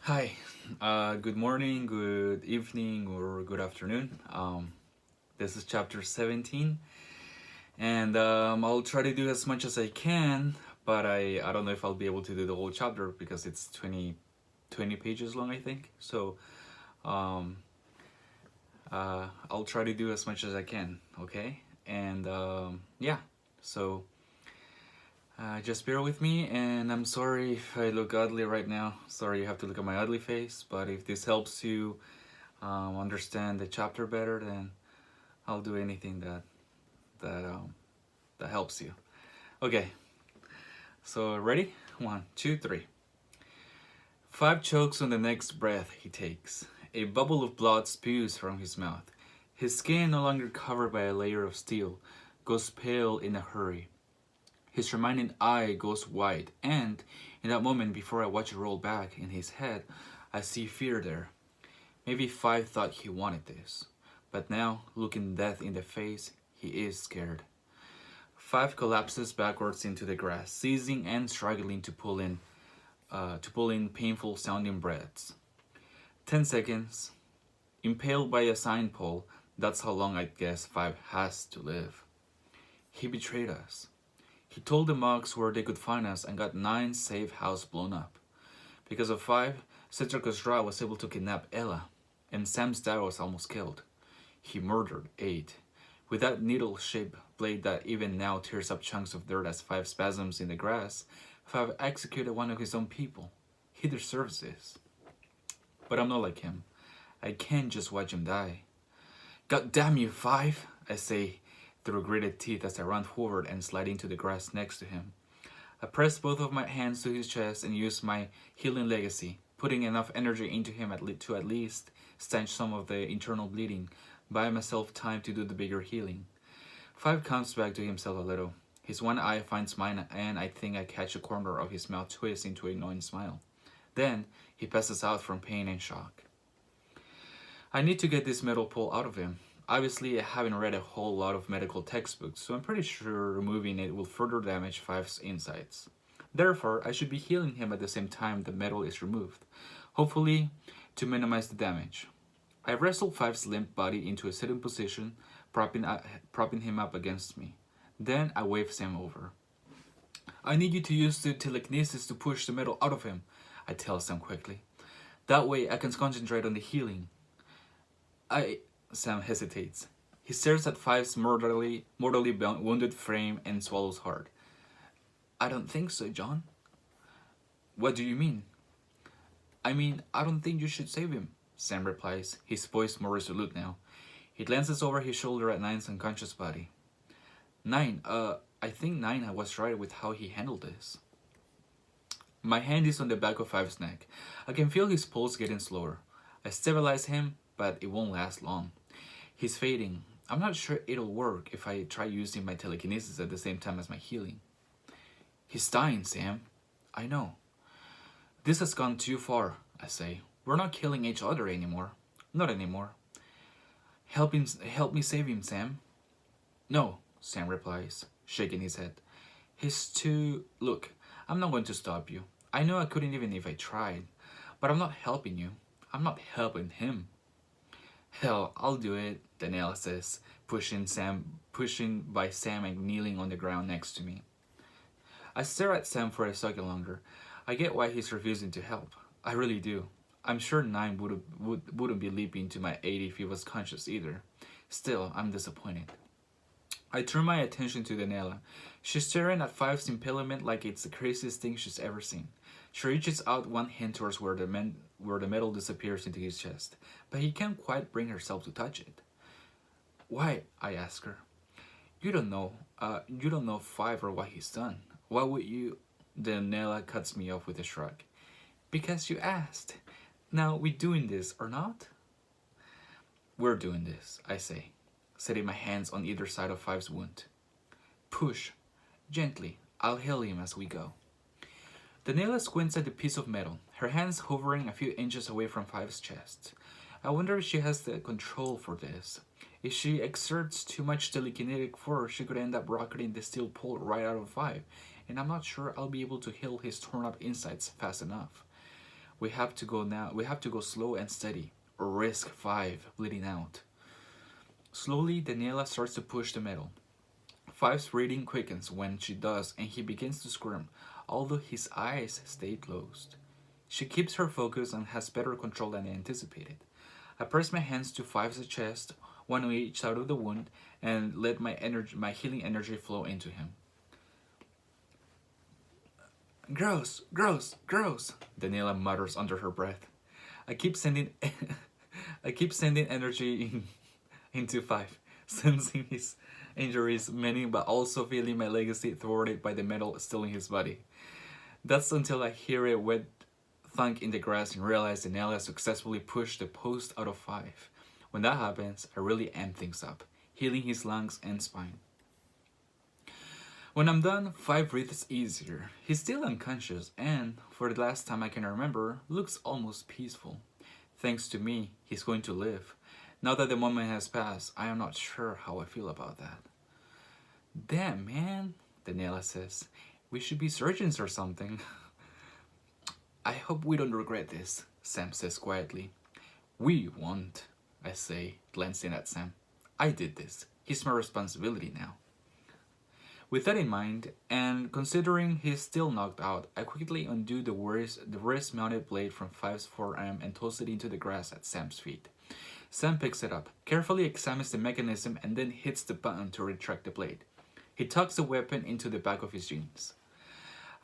Hi, good morning, good evening, or good afternoon. This is chapter 17, and I'll try to do as much as I can, but I don't know if I'll be able to do the whole chapter because it's 20 pages long, I think. So um, I'll try to do as much as I can, okay? And yeah, so just bear with me, and I'm sorry if I look ugly right now. Sorry you have to look at my ugly face, but if this helps you understand the chapter better, then I'll do anything that um, that helps you. Okay, so ready? One, two, three. 5 chokes on the next breath he takes. A bubble of blood spews from his mouth. His skin, no longer covered by a layer of steel, goes pale in a hurry. His remaining eye goes wide, and in that moment, before I watch it roll back in his head, I see fear there. Maybe Five thought he wanted this, but now, looking death in the face, he is scared. Five collapses backwards into the grass, seizing and struggling to pull in painful sounding breaths. 10 seconds, impaled by a sign pole. That's how long I guess Five has to live. He betrayed us. He told the monks where they could find us and got 9 safe houses blown up. Because of Five, Cetra was able to kidnap Ella, and Sam's dad was almost killed. He murdered 8. With that needle-shaped blade that even now tears up chunks of dirt as Five spasms in the grass, Five executed one of his own people. He deserves this. But I'm not like him. I can't just watch him die. God damn you, Five, I say through gritted teeth as I run forward and slide into the grass next to him. I press both of my hands to his chest and use my healing legacy, putting enough energy into him to at least stanch some of the internal bleeding, buy myself time to do the bigger healing. Five comes back to himself a little. His one eye finds mine, and I think I catch a corner of his mouth twist into a knowing smile. Then he passes out from pain and shock. I need to get this metal pole out of him. Obviously, I haven't read a whole lot of medical textbooks, so I'm pretty sure removing it will further damage Five's insides. Therefore, I should be healing him at the same time the metal is removed, hopefully to minimize the damage. I wrestle Five's limp body into a sitting position, propping him up against me. Then I wave Sam over. I need you to use the telekinesis to push the metal out of him, I tell Sam quickly. That way I can concentrate on the healing. Sam hesitates. He stares at Five's mortally wounded frame and swallows hard. I don't think so, John. What do you mean? I mean, I don't think you should save him, Sam replies, his voice more resolute now. He glances over his shoulder at Nine's unconscious body. I think Nine was right with how he handled this. My hand is on the back of Five's neck. I can feel his pulse getting slower. I stabilize him, but it won't last long. He's fading. I'm not sure it'll work if I try using my telekinesis at the same time as my healing. He's dying, Sam. I know. This has gone too far, I say. We're not killing each other anymore. Not anymore. Help me save him, Sam. No, Sam replies, shaking his head. He's too... Look, I'm not going to stop you. I know I couldn't even if I tried. But I'm not helping you. I'm not helping him. Hell, I'll do it, Daniela says, pushing by Sam and kneeling on the ground next to me. I stare at Sam for a second longer. I get why he's refusing to help. I really do. I'm sure Nine wouldn't be leaping to my aid if he was conscious either. Still, I'm disappointed. I turn my attention to Daniela. She's staring at Five's impalement like it's the craziest thing she's ever seen. She reaches out one hand towards where the metal disappears into his chest, but he can't quite bring herself to touch it. Why? I ask her. You don't know. You don't know Five or what he's done. Why would you? Daniela cuts me off with a shrug. Because you asked. Now, we doing this or not? We're doing this, I say, setting my hands on either side of Five's wound. Push. Gently. I'll heal him as we go. Daniela squints at the piece of metal, her hands hovering a few inches away from Five's chest. I wonder if she has the control for this. If she exerts too much telekinetic force, she could end up rocketing the steel pole right out of Five, and I'm not sure I'll be able to heal his torn up insides fast enough. We have to go now. We have to go slow and steady, or risk 5 bleeding out. Slowly, Daniela starts to push the metal. Five's breathing quickens when she does, and he begins to squirm, although his eyes stay closed. She keeps her focus and has better control than I anticipated. I press my hands to Five's chest, one on each side of the wound, and let my healing energy flow into him. Gross, gross, gross, Daniela mutters under her breath. I keep sending I keep sending energy into Five, sensing his injuries many but also feeling my legacy thwarted by the metal still in his body. That's until I hear a wet thunk in the grass and realize Daniela successfully pushed the post out of Five. When that happens, I really amp things up, healing his lungs and spine. When I'm done, Five breathes easier. He's still unconscious and, for the last time I can remember, looks almost peaceful. Thanks to me, he's going to live. Now that the moment has passed, I am not sure how I feel about that. Damn, man, Daniela says. We should be surgeons or something. I hope we don't regret this, Sam says quietly. We won't, I say, glancing at Sam. I did this. He's my responsibility now. With that in mind, and considering he's still knocked out, I quickly undo the wrist-mounted blade from Five's forearm and toss it into the grass at Sam's feet. Sam picks it up, carefully examines the mechanism, and then hits the button to retract the blade. He tucks the weapon into the back of his jeans.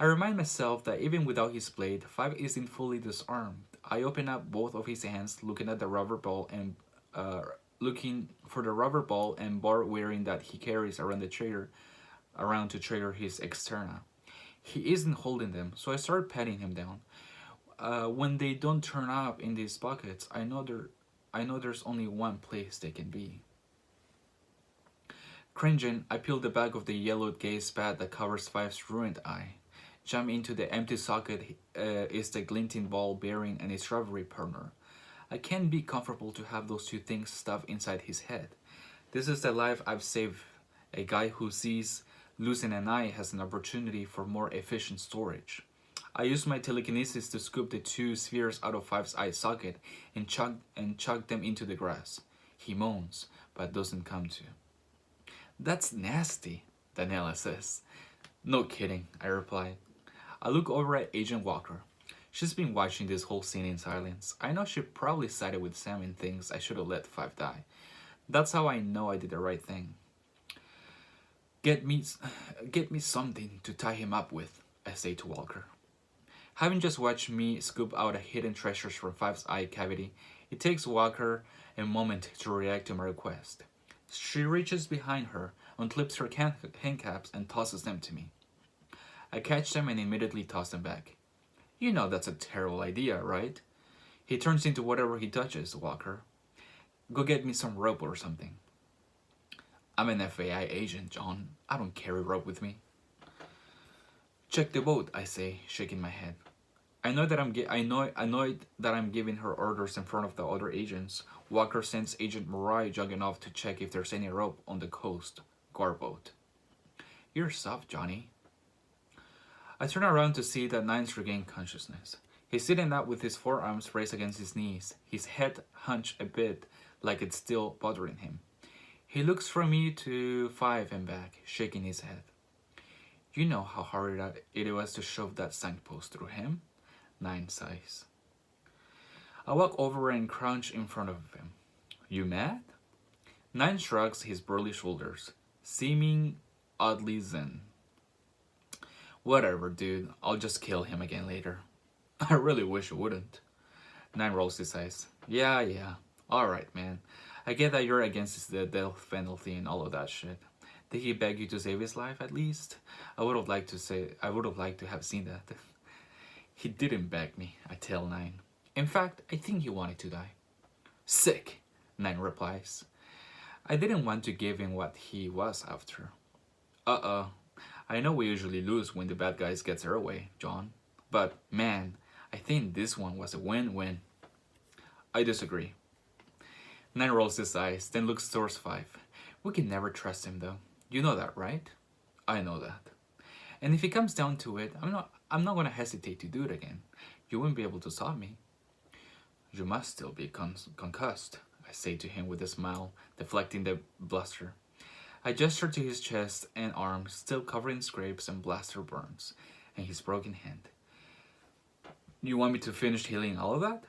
I remind myself that even without his blade, Five isn't fully disarmed. I open up both of his hands, looking at the rubber ball and looking for the rubber ball and bar wearing that he carries around to trigger his externa. He isn't holding them, so I start patting him down. When they don't turn up in these buckets, I know there's only one place they can be. Cringing, I peel the back of the yellowed gaze pad that covers Five's ruined eye. Jump into the empty socket is the glinting ball bearing and its rubbery partner. I can't be comfortable to have those two things stuffed inside his head. This is the life I've saved. A guy who sees losing an eye has an opportunity for more efficient storage. I use my telekinesis to scoop the two spheres out of Five's eye socket and chuck them into the grass. He moans, but doesn't come to. That's nasty, Daniela says. No kidding, I reply. I look over at Agent Walker. She's been watching this whole scene in silence. I know she probably sided with Sam and thinks I should have let Five die. That's how I know I did the right thing. Get me something to tie him up with, I say to Walker. Having just watched me scoop out a hidden treasures from Five's eye cavity, it takes Walker a moment to react to my request. She reaches behind her, unclips her handcaps, and tosses them to me. I catch them and immediately toss them back. You know that's a terrible idea, right? He turns into whatever he touches, Walker. Go get me some rope or something. I'm an FAI agent, John. I don't carry rope with me. Check the boat, I say, shaking my head. I know that I'm giving her orders in front of the other agents. Walker sends Agent Murai jogging off to check if there's any rope on the coast guard boat. You're soft, Johnny. I turn around to see that Nine's regained consciousness. He's sitting up with his forearms raised against his knees, his head hunched a bit like it's still bothering him. He looks from me to Five and back, shaking his head. You know how hard it was to shove that signpost through him? Nine sighs. I walk over and crouch in front of him. You mad? Nine shrugs his burly shoulders, seeming oddly zen. Whatever, dude. I'll just kill him again later. I really wish I wouldn't. Nine rolls his eyes. Yeah. Alright, man. I get that you're against the death penalty and all of that shit. Did he beg you to save his life at least? I would have liked to have seen that. He didn't beg me, I tell Nine. In fact, I think he wanted to die. Sick, Nine replies. I didn't want to give him what he was after. I know we usually lose when the bad guys get their way, John. But, man, I think this one was a win-win. I disagree. Nine rolls his eyes, then looks towards Five. We can never trust him, though. You know that, right? I know that. And if it comes down to it, I'm not gonna hesitate to do it again. You wouldn't be able to stop me. You must still be concussed, I say to him with a smile, deflecting the bluster. I gesture to his chest and arms, still covered in scrapes and blaster burns, and his broken hand. You want me to finish healing all of that?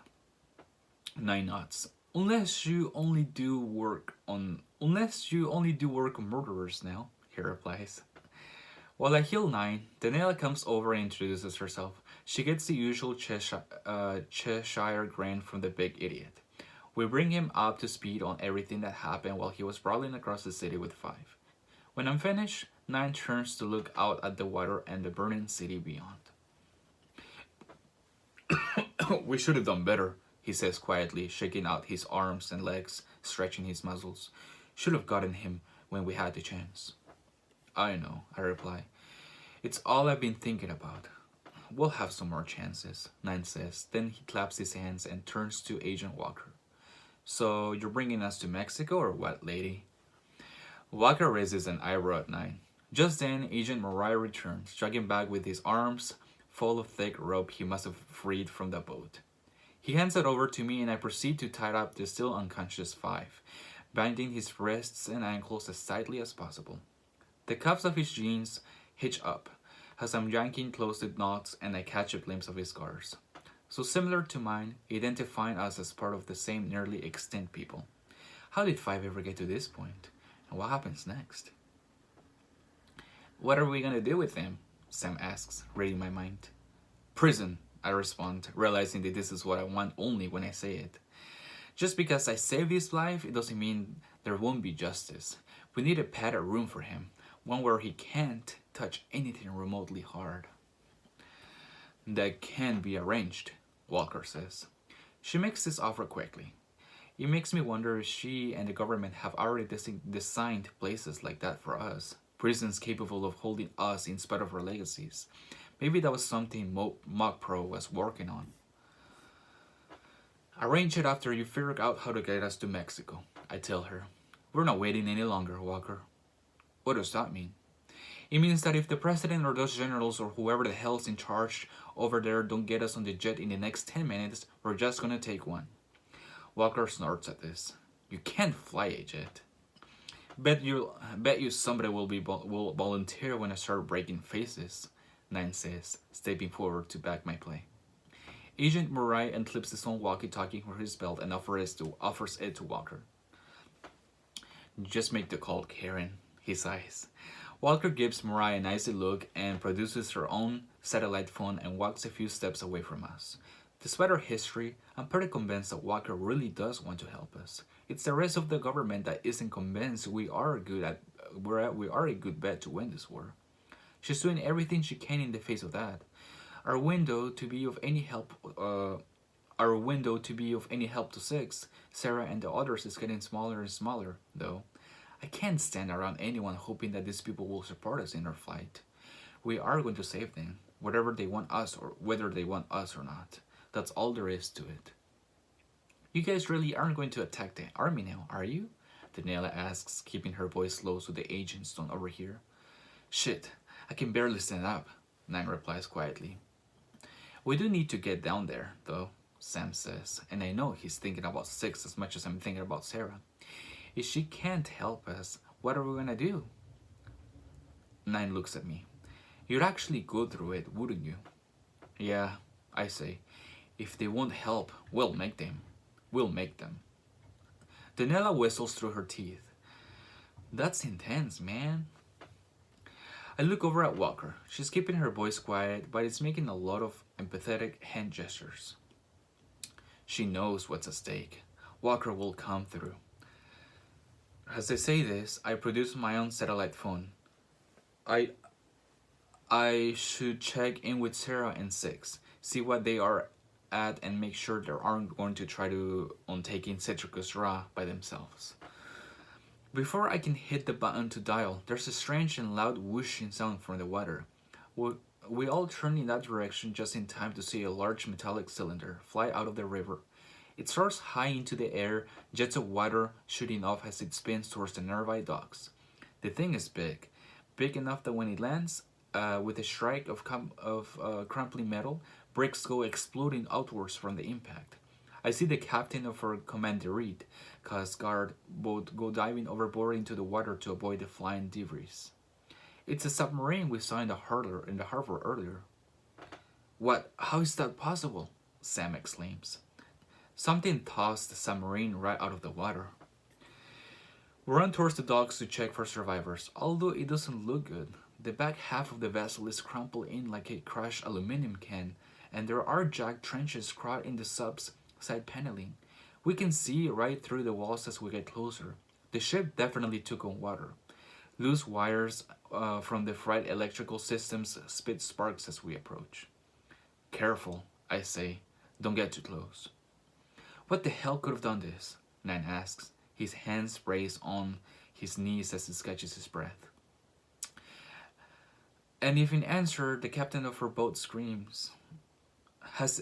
9 nods. Unless you only do work on murderers now, he replies. While I heal 9, Daniela comes over and introduces herself. She gets the usual Cheshire grin from the big idiot. We bring him up to speed on everything that happened while he was brawling across the city with 5. When I'm finished, 9 turns to look out at the water and the burning city beyond. We should have done better, he says quietly, shaking out his arms and legs, stretching his muscles. Should have gotten him when we had the chance. I know, I reply. It's all I've been thinking about. We'll have some more chances, 9 says. Then he claps his hands and turns to Agent Walker. So you're bringing us to Mexico or what, lady? Walker raises an eyebrow at 9. Just then, Agent Mariah returns, dragging back with his arms full of thick rope he must have freed from the boat. He hands it over to me and I proceed to tie up the still unconscious 5, binding his wrists and ankles as tightly as possible. The cuffs of his jeans hitch up as I'm yanking close the knots and I catch a glimpse of his scars. So similar to mine, identifying us as part of the same nearly extinct people. How did 5 ever get to this point? And what happens next? What are we gonna do with him? Sam asks, reading my mind. Prison, I respond, realizing that this is what I want only when I say it. Just because I saved his life, it doesn't mean there won't be justice. We need a padded room for him, one where he can't touch anything remotely hard. That can be arranged, Walker says. She makes this offer quickly. It makes me wonder if she and the government have already designed places like that for us. Prisons capable of holding us in spite of our legacies. Maybe that was something MockPro was working on. Arrange it after you figure out how to get us to Mexico, I tell her. We're not waiting any longer, Walker. What does that mean? It means that if the president or those generals or whoever the hell's in charge over there don't get us on the jet in the next 10 minutes, we're just gonna take one. Walker snorts at this. You can't fly a jet. Bet you somebody will volunteer when I start breaking faces, 9 says, stepping forward to back my play. Agent Murray unclips his own walkie-talkie from his belt and offers it to Walker. Just make the call, Karen, he sighs. Walker gives Murray an icy look and produces her own satellite phone and walks a few steps away from us. Despite our history, I'm pretty convinced that Walker really does want to help us. It's the rest of the government that isn't convinced we are a good bet to win this war. She's doing everything she can in the face of that. Our window to be of any help to 6, Sarah and the others is getting smaller and smaller, though. I can't stand around anyone hoping that these people will support us in our fight. We are going to save them, whether they want us or not. That's all there is to it. You guys really aren't going to attack the army now, are you? Daniela asks, keeping her voice low so the agents don't overhear. Shit, I can barely stand up, 9 replies quietly. We do need to get down there, though, Sam says, and I know he's thinking about 6 as much as I'm thinking about Sarah. If she can't help us, what are we gonna do? 9 looks at me. You'd actually go through it, wouldn't you? Yeah, I say. If they won't help, we'll make them. We'll make them. Daniela whistles through her teeth. That's intense, man. I look over at Walker. She's keeping her voice quiet, but is making a lot of empathetic hand gestures. She knows what's at stake. Walker will come through. As I say this, I produce my own satellite phone. I should check in with Sarah and 6, see what they are at and make sure they aren't going to try to on taking Citricus Raw by themselves. Before I can hit the button to dial, there's a strange and loud whooshing sound from the water. We all turn in that direction just in time to see a large metallic cylinder fly out of the river. It soars high into the air, jets of water shooting off as it spins towards the nearby docks. The thing is big enough that when it lands, with a strike of crumpling metal, Bricks go exploding outwards from the impact. I see the captain of our commandery, Coast Guard boat go diving overboard into the water to avoid the flying debris. It's a submarine we saw in the harbor earlier. What? How is that possible? Sam exclaims. Something tossed the submarine right out of the water. We run towards the docks to check for survivors, although it doesn't look good. The back half of the vessel is crumpled in like a crushed aluminum can, and there are jagged trenches caught in the sub's side paneling. We can see right through the walls as we get closer. The ship definitely took on water. Loose wires from the fried electrical systems spit sparks as we approach. Careful, I say. Don't get too close. What the hell could have done this? Nan asks, his hands raised on his knees as he catches his breath. And if in answer, the captain of her boat screams. Has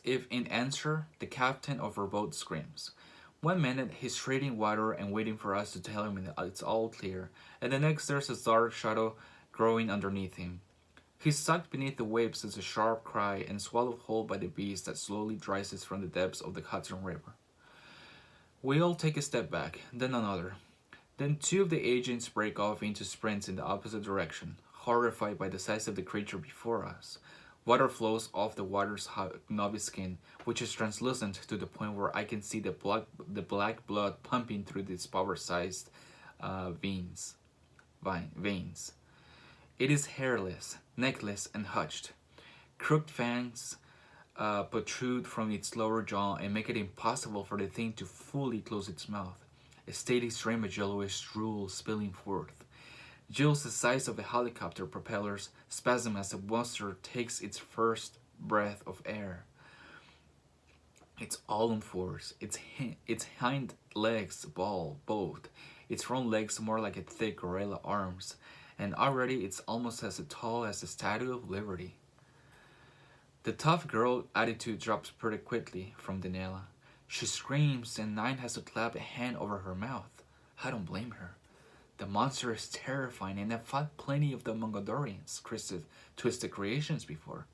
if in answer, the captain of her boat screams. 1 minute he's treading water and waiting for us to tell him it's all clear, and the next there's a dark shadow growing underneath him. He's sucked beneath the waves as a sharp cry and swallowed whole by the beast that slowly rises from the depths of the Hudson River. We all take a step back, then another. Then two of the agents break off into sprints in the opposite direction, horrified by the size of the creature before us. Water flows off the water's knobby skin, which is translucent to the point where I can see the black blood pumping through its power-sized veins. It is hairless, neckless, and hutched. Crooked fangs protrude from its lower jaw and make it impossible for the thing to fully close its mouth. A steady stream of yellowish drool spilling forth. Gills the size of a helicopter propellers spasm as the monster takes its first breath of air. It's all on fours. Its hind legs bowed. Its front legs more like a thick gorilla arms. And already it's almost as tall as the Statue of Liberty. The tough girl attitude drops pretty quickly from Daniela. She screams and Nine has to clap a hand over her mouth. I don't blame her. The monster is terrifying and I've fought plenty of the Mongolians, twisted creations before.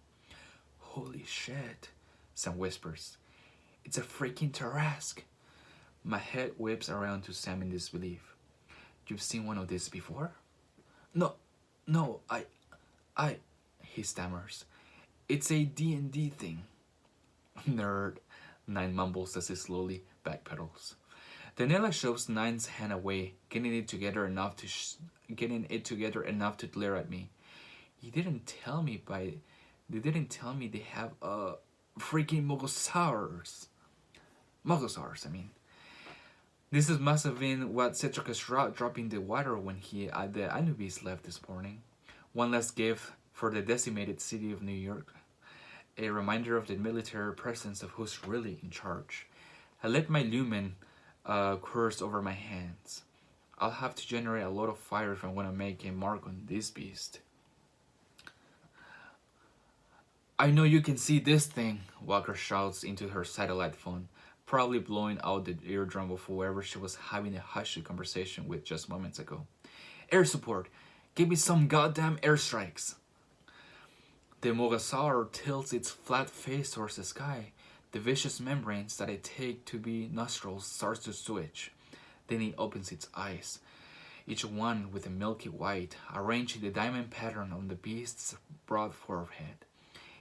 Holy shit, Sam whispers. It's a freaking Tarrasque. My head whips around to Sam in disbelief. You've seen one of these before? No, I, he stammers. It's a D&D thing. Nerd, Nine mumbles as he slowly backpedals. Daniela shoves Nine's hand away, getting it together enough to glare at me. They didn't tell me they have freaking mogosaurs. Mogosaurs, I mean. Must have been what Citricus dropped in the water when the Anubis left this morning. One last gift for the decimated city of New York. A reminder of the military presence of who's really in charge. I let my lumen curse over my hands. I'll have to generate a lot of fire if I want to make a mark on this beast. I know you can see this thing, Walker shouts into her satellite phone, probably blowing out the eardrum of whoever she was having a hushed conversation with just moments ago. Air support! Give me some goddamn airstrikes! The Mogasaur tilts its flat face towards the sky. The vicious membranes that I take to be nostrils starts to switch. Then it opens its eyes, each one with a milky white, arranged in the diamond pattern on the beast's broad forehead.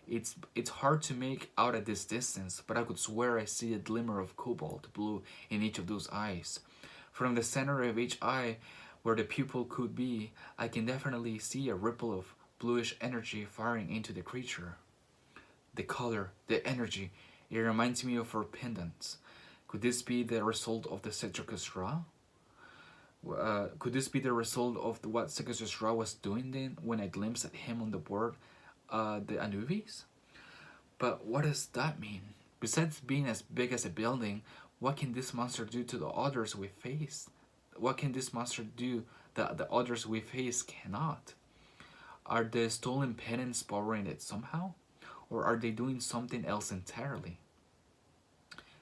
It's hard to make out at this distance, but I could swear I see a glimmer of cobalt blue in each of those eyes. From the center of each eye, where the pupil could be, I can definitely see a ripple of bluish energy firing into the creature. The color, the energy, it reminds me of her pendants. Could this be the result of the Citricus Ra? Could this be the result of what Citricus Ra was doing then when I glimpsed at him on the board the Anubis? But what does that mean? Besides being as big as a building, what can this monster do to the others we face? What can this monster do that the others we face cannot? Are the stolen pendants powering it somehow? Or are they doing something else entirely?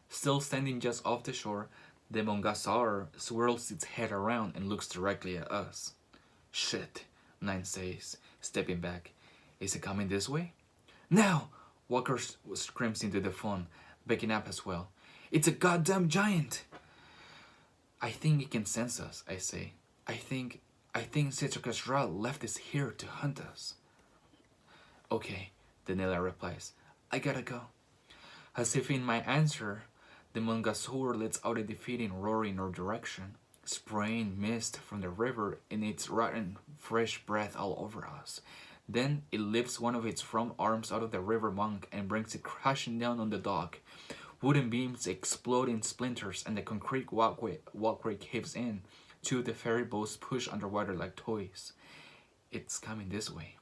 Still standing just off the shore, the Mongasaur swirls its head around and looks directly at us. Shit, Nine says, stepping back. Is it coming this way? Now! Walker screams into the phone, backing up as well. It's a goddamn giant! I think it can sense us, I say. I think Citrus Ra left us here to hunt us. Okay, Daniela replies. I gotta go. As if in my answer, the Mungasaur lets out a defeating roar in our direction, spraying mist from the river in its rotten, fresh breath all over us. Then it lifts one of its front arms out of the river monk and brings it crashing down on the dock. Wooden beams explode in splinters and the concrete walkway caves in. Two of the ferry boats push underwater like toys. It's coming this way.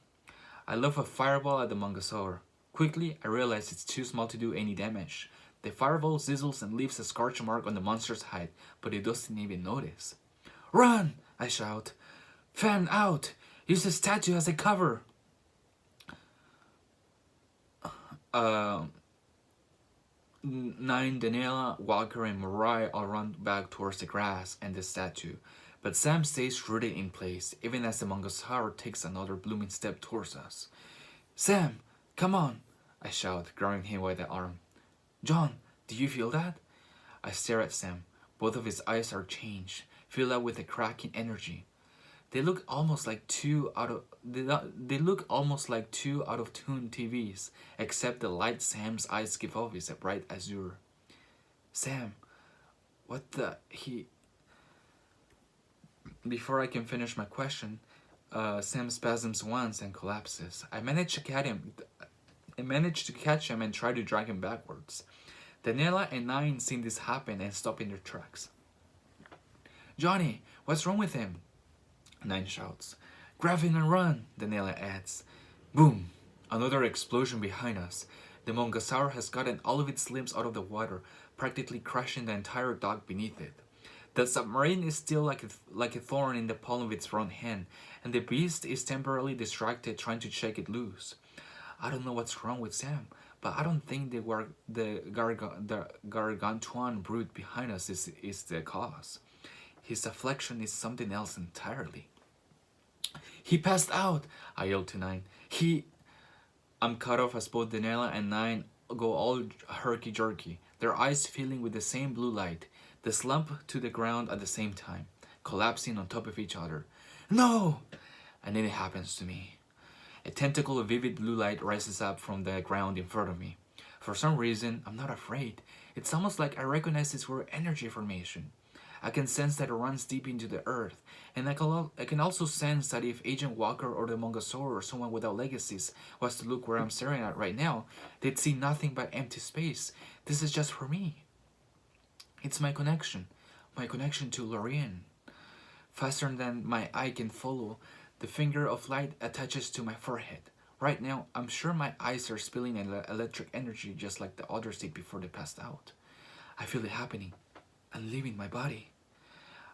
I lob a fireball at the Mungasaur. Quickly, I realize it's too small to do any damage. The fireball sizzles and leaves a scorch mark on the monster's hide, but it doesn't even notice. Run! I shout. Fan out! Use the statue as a cover! Nine, Daniela, Walker, and Mariah all run back towards the grass and the statue, but Sam stays rooted in place, even as the Mungasaur takes another blooming step towards us. Sam, come on! I shout, grabbing him by the arm. John, do you feel that? I stare at Sam. Both of his eyes are changed, filled out with a cracking energy. They look almost like two out of tune TVs, except the light Sam's eyes give off is a bright azure. Sam, what the Before I can finish my question, Sam spasms once and collapses. I manage to catch him and try to drag him backwards. Daniela and Nine see this happen and stop in their tracks. Johnny, what's wrong with him? Nine shouts. Grab him and run, Daniela adds. Boom! Another explosion behind us. The Mungasaur has gotten all of its limbs out of the water, practically crushing the entire dock beneath it. The submarine is still like a thorn in the palm of its front hand, and the beast is temporarily distracted trying to shake it loose. I don't know what's wrong with Sam, but I don't think the gargantuan brute behind us is the cause. His affliction is something else entirely. He passed out, I yell to Nine. I'm cut off as both Daniela and Nine go all herky-jerky, their eyes filling with the same blue light. They slump to the ground at the same time, collapsing on top of each other. No! And then it happens to me. A tentacle of vivid blue light rises up from the ground in front of me. For some reason, I'm not afraid. It's almost like I recognize this weird energy formation. I can sense that it runs deep into the earth, and I can also sense that if Agent Walker or the Mungasaur or someone without legacies was to look where I'm staring at right now, they'd see nothing but empty space. This is just for me. It's my connection to Lorraine. Faster than my eye can follow, the finger of light attaches to my forehead. Right now, I'm sure my eyes are spilling electric energy just like the others did before they passed out. I feel it happening and leaving my body.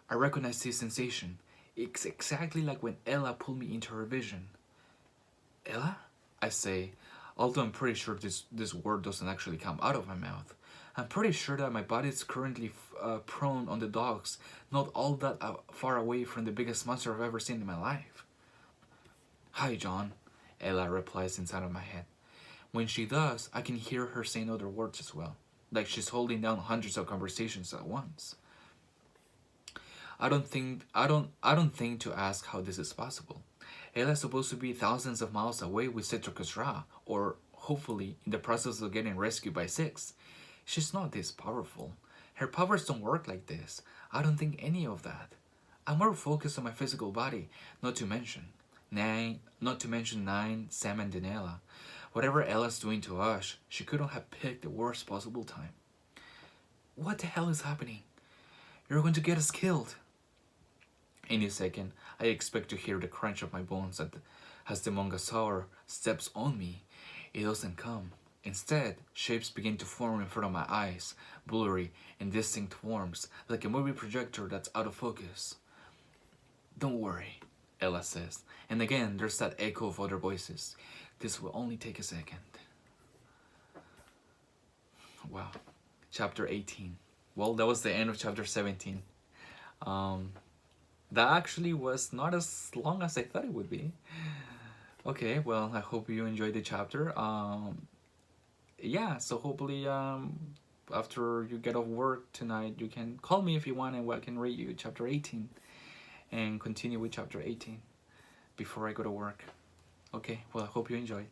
I recognize this sensation. It's exactly like when Ella pulled me into her vision. Ella? I say, although I'm pretty sure this word doesn't actually come out of my mouth. I'm pretty sure that my body is currently prone on the docks, not all that far away from the biggest monster I've ever seen in my life. Hi, John, Ella replies inside of my head. When she does, I can hear her saying other words as well, like she's holding down hundreds of conversations at once. I don't think to ask how this is possible. Ella's supposed to be thousands of miles away with Citrus Ra, or hopefully in the process of getting rescued by Six. She's not this powerful. Her powers don't work like this. I don't think any of that. I'm more focused on my physical body, not to mention Nine, Sam, and Daniela. Whatever Ella's doing to us, she couldn't have picked the worst possible time. What the hell is happening? You're going to get us killed. Any second, I expect to hear the crunch of my bones as the Mungasaur steps on me. It doesn't come. Instead, shapes begin to form in front of my eyes, blurry, indistinct forms, like a movie projector that's out of focus. Don't worry, Ella says, and again there's that echo of other voices. This will only take a second. Wow. Chapter 18. Well, that was the end of chapter 17. That actually was not as long as I thought it would be. Okay, well, I hope you enjoyed the chapter. Yeah, so hopefully, after you get off work tonight, you can call me if you want, and I can read you chapter 18 and continue with chapter 18 before I go to work. Okay, well, I hope you enjoy.